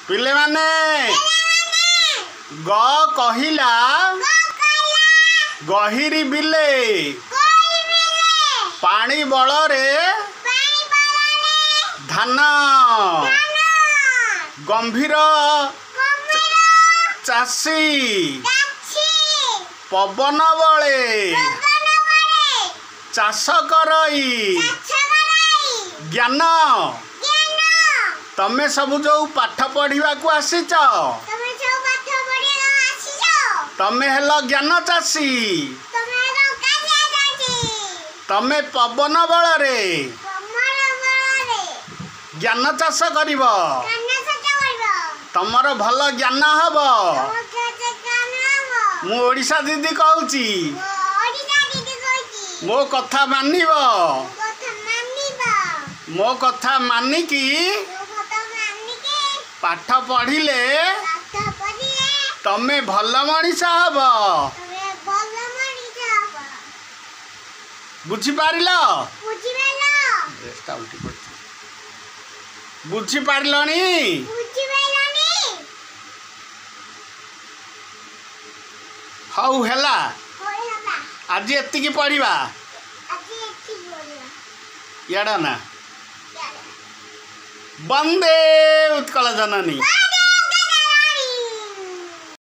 पिले माने ग कहिला गहिरी बिले पानी बलरे धान गंभीर चाषी पवन बले चाष करई ज्ञान तमे सब जो पाठ पढ़ा को आसीच तमे हेल ज्ञान चाषी तमे पवन बल रे ज्ञान चाष करिब तमर भल ज्ञान हब मु ओडिशा दीदी कहूची मो कथा मानिब मो कथा मानिकी पाठ पढ़िले तमे भल मनीष हब बुझी पारिल बुझी पारिलनी हऊ हेला आज एतिकी पढ़िबा याडा ना वंदे उत्कल जननी।